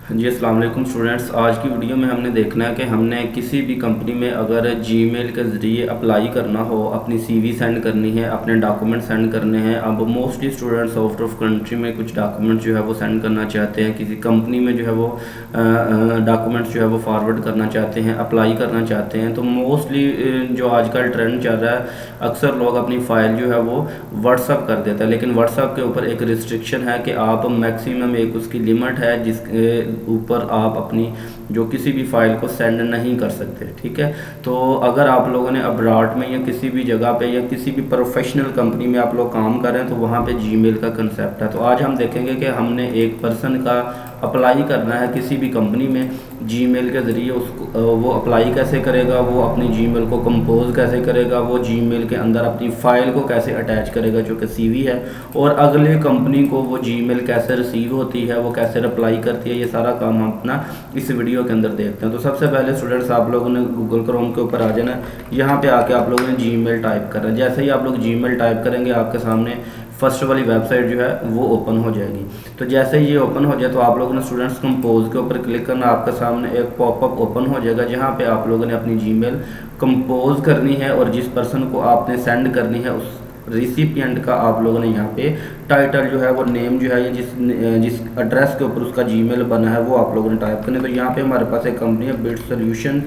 जी अस्सलाम वालेकुम स्टूडेंट्स। आज की वीडियो में हमने देखना है कि हमने किसी भी कंपनी में अगर जीमेल के ज़रिए अप्लाई करना हो, अपनी सीवी सेंड करनी है, अपने डॉक्यूमेंट सेंड करने हैं। अब mostly students out of country में कुछ डॉक्यूमेंट जो है वो सेंड करना चाहते हैं, किसी कंपनी में जो है वो डॉक्यूमेंट्स जो है वो फॉरवर्ड करना चाहते हैं, अप्लाई करना चाहते हैं। तो मोस्टली जो आजकल ट्रेंड चल रहा है, अक्सर लोग अपनी फ़ाइल जो है वो व्हाट्सअप कर देता है। लेकिन व्हाट्सअप के ऊपर एक रिस्ट्रिक्शन है कि आप मैक्सिमम एक उसकी लिमिट है जिसके ऊपर आप अपनी जो किसी भी फाइल को सेंड नहीं कर सकते। ठीक है, तो अगर आप लोगों ने अब्रॉड में या किसी भी जगह पे या किसी भी प्रोफेशनल कंपनी में आप लोग काम कर रहे हैं तो वहाँ पे जीमेल का कंसेप्ट है। तो आज हम देखेंगे कि हमने एक पर्सन का अप्लाई करना है किसी भी कंपनी में जीमेल के ज़रिए, उसको वो अप्लाई कैसे करेगा, वो अपनी जीमेल को कंपोज कैसे करेगा, वो जीमेल के अंदर अपनी फ़ाइल को कैसे अटैच करेगा जो कि सीवी है, और अगले कंपनी को वो जीमेल कैसे रिसीव होती है, वो कैसे रिप्लाई करती है। ये सारा काम हम अपना इस वीडियो के अंदर देखते हैं। तो सबसे पहले स्टूडेंट्स आप लोगों ने गूगल क्रोम के ऊपर आ जाना है। यहाँ पे आके आप लोगों ने जीमेल टाइप करना है। जैसे ही आप लोग जीमेल टाइप करेंगे आपके सामने फर्स्ट वाली वेबसाइट जो है वो ओपन हो जाएगी। तो जैसे ही ये ओपन हो जाए तो आप लोगों ने स्टूडेंट्स कंपोज के ऊपर क्लिक करना। आपके सामने एक पॉपअप ओपन हो जाएगा जहाँ पे आप लोगों ने अपनी जीमेल कंपोज करनी है और जिस पर्सन को आपने सेंड करनी है उस रिसिपिएंट का आप लोगों ने यहाँ पे टाइटल जो है वो नेम जो है या जिस एड्रेस के ऊपर उसका जीमेल बना है वो आप लोगों ने टाइप करना है। तो यहाँ पे हमारे पास एक कंपनी है बिट सोल्यूशन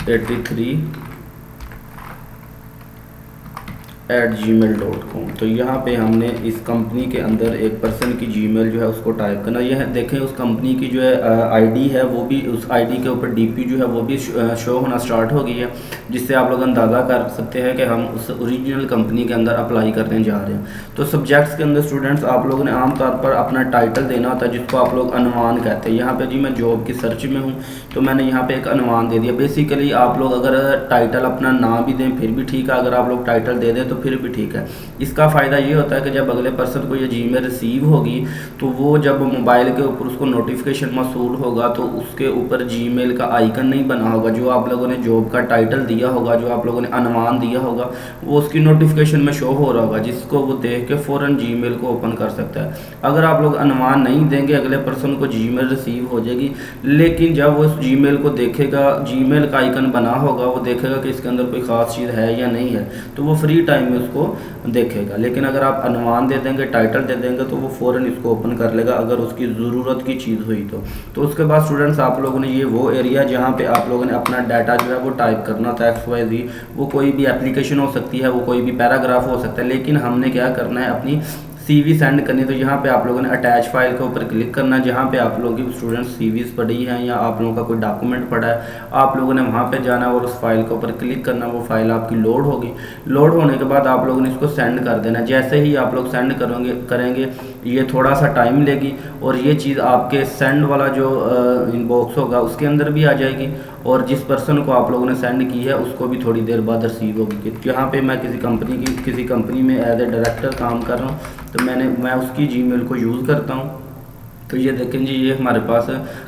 83 @gmail.com। तो यहाँ पे हमने इस कंपनी के अंदर एक पर्सन की जीमेल जो है उसको टाइप करना। यह देखें उस कंपनी की जो है आईडी है वो भी, उस आईडी के ऊपर डीपी जो है वो भी शो होना स्टार्ट हो गई है, जिससे आप लोग अंदाज़ा कर सकते हैं कि हम उस ओरिजिनल कंपनी के अंदर अप्लाई करने जा रहे हैं। तो सब्जेक्ट्स के अंदर स्टूडेंट्स आप लोगों ने आमतौर पर अपना टाइटल देना होता है जिसको आप लोग अनुमान कहते हैं। यहाँ पर जी मैं जॉब की सर्च में हूँ तो मैंने यहाँ पर एक अनुमान दे दिया। बेसिकली आप लोग अगर टाइटल अपना ना भी दें फिर भी ठीक है, अगर आप लोग टाइटल दे दें तो फिर भी ठीक है। इसका फ़ायदा ये होता है कि जब अगले पर्सन को ये जीमेल रिसीव होगी तो वो जब मोबाइल के ऊपर उसको नोटिफिकेशन मौसूल होगा तो उसके ऊपर जीमेल का आइकन नहीं बना होगा। जो आप लोगों ने जॉब का टाइटल दिया होगा, जो आप लोगों ने अनुमान दिया होगा, वो उसकी नोटिफिकेशन में शो हो रहा होगा, जिसको वो देख के फ़ौरन जीमेल को ओपन कर सकता है। अगर आप लोग अनुमान नहीं देंगे अगले पर्सन को जीमेल रिसीव हो जाएगी, लेकिन जब वो उस जीमेल को देखेगा, जीमेल का आइकन बना होगा, वो देखेगा कि इसके अंदर कोई ख़ास चीज़ है या नहीं है, तो वो फ्री टाइम में उसको देखेगा। लेकिन अगर आप अनुमान दे देंगे, टाइटल दे देंगे, तो वो फ़ौरन इसको ओपन कर लेगा अगर उसकी ज़रूरत की चीज़ हुई तो उसके बाद स्टूडेंट्स आप लोगों ने ये वो एरिया जहाँ पे आप लोगों ने अपना डाटा जो है वो टाइप करना था XYZ। वो कोई भी एप्लीकेशन हो सकती है, वो कोई भी पैराग्राफ हो सकता है, लेकिन हमने क्या करना है अपनी सीवी सेंड करनी। तो यहाँ पे आप लोगों ने अटैच फाइल के ऊपर क्लिक करना है। जहाँ पे आप लोगों की स्टूडेंट्स सीवीज पड़ी हैं या आप लोगों का कोई डॉक्यूमेंट पड़ा है, आप लोगों ने वहाँ पे जाना और उस फाइल के ऊपर क्लिक करना। वो फाइल आपकी लोड होगी। लोड होने के बाद आप लोगों ने इसको सेंड कर देना। जैसे ही आप लोग सेंड करेंगे ये थोड़ा सा टाइम लेगी और ये चीज़ आपके सेंड वाला जो इनबॉक्स होगा उसके अंदर भी आ जाएगी, और जिस पर्सन को आप लोगों ने सेंड की है उसको भी थोड़ी देर बाद रिसीव होगी। यहाँ पे मैं किसी कंपनी में एज ए डायरेक्टर काम कर रहा हूँ तो मैं उसकी जीमेल को यूज़ करता हूँ। तो ये देखें जी, ये हमारे पास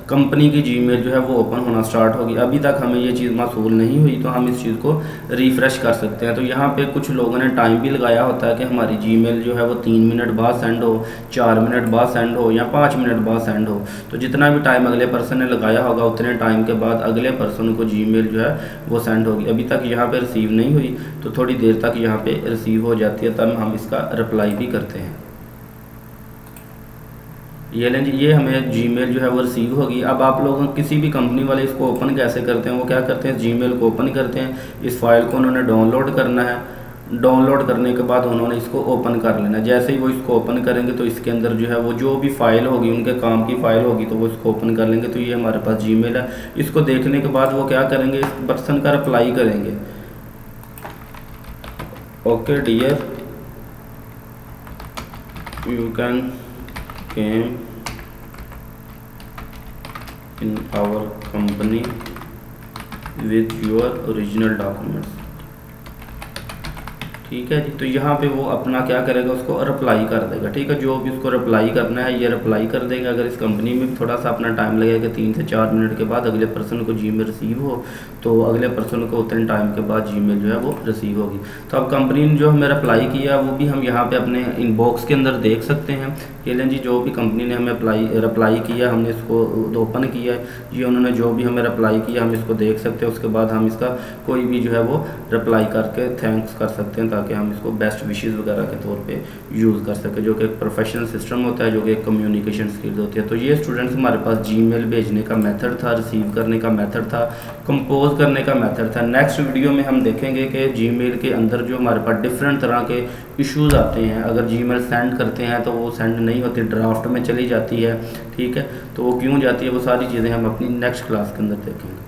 कंपनी की जीमेल जो है वो ओपन होना स्टार्ट होगी। अभी तक हमें ये चीज़ मौसूल नहीं हुई तो हम इस चीज़ को रिफ़्रेश कर सकते हैं। तो यहाँ पे कुछ लोगों ने टाइम भी लगाया होता है कि हमारी जीमेल जो है वो 3 मिनट बाद सेंड हो, 4 मिनट बाद सेंड हो या 5 मिनट बाद सेंड हो। तो जितना भी टाइम अगले पर्सन ने लगाया होगा उतने टाइम के बाद अगले पर्सन को जीमेल जो है वो सेंड होगी। अभी तक यहाँ पर रिसीव नहीं हुई तो थोड़ी देर तक यहाँ पर रिसीव हो जाती है, तब हम इसका रिप्लाई भी करते हैं। ये लें जी, ये हमें जीमेल जो है वो रिसीव होगी। अब आप लोग किसी भी कंपनी वाले इसको ओपन कैसे करते हैं, वो क्या करते हैं, जीमेल को ओपन करते हैं। इस फाइल को उन्होंने डाउनलोड करना है। डाउनलोड करने के बाद उन्होंने इसको ओपन कर लेना है। जैसे ही वो इसको ओपन करेंगे तो इसके अंदर जो है वो जो भी फाइल होगी, उनके काम की फाइल होगी, तो वो इसको ओपन कर लेंगे। तो ये हमारे पास जीमेल है। इसको देखने के बाद वो क्या करेंगे, इस पर्सन का रिप्लाई करेंगे, okay dear you can came in our company with your original documents। ठीक है जी। तो यहाँ पे वो अपना क्या करेगा, उसको रिप्लाई कर देगा। ठीक है, जो भी उसको रिप्लाई करना है ये रिप्लाई कर देगा। अगर इस कंपनी में थोड़ा सा अपना टाइम लगेगा, 3 से 4 मिनट के बाद अगले पर्सन को जीमेल रिसीव हो, तो अगले पर्सन को उतने टाइम के बाद जीमेल जो है वो रिसीव होगी। तो अब कंपनी ने जो हमें रिप्लाई किया वो भी हम यहाँ पे अपने इनबॉक्स के अंदर देख सकते हैं। ये लें जी, जो भी कंपनी ने हमें रिप्लाई किया, हमने इसको ओपन किया है जी, उन्होंने जो भी हमें रिप्लाई किया हम इसको देख सकते हैं। उसके बाद हम इसका कोई भी जो है वो रिप्लाई करके थैंक्स कर सकते हैं, ताकि हम इसको बेस्ट विशेज़ वगैरह के तौर पे यूज़ कर सकें, जो कि एक प्रोफेशनल सिस्टम होता है, जो कि एक कम्युनिकेशन स्किल्स होती है। तो ये स्टूडेंट्स हमारे पास जीमेल भेजने का मेथड था, रिसीव करने का मेथड था, कंपोज करने का मेथड था। नेक्स्ट वीडियो में हम देखेंगे कि जीमेल के अंदर जो हमारे पास डिफरेंट तरह के इश्यूज़ आते हैं। अगर जीमेल सेंड करते हैं तो वो सेंड नहीं होती, ड्राफ्ट में चली जाती है। ठीक है, तो वो क्यों जाती है, वो सारी चीज़ें हम अपनी नेक्स्ट क्लास के अंदर देखेंगे।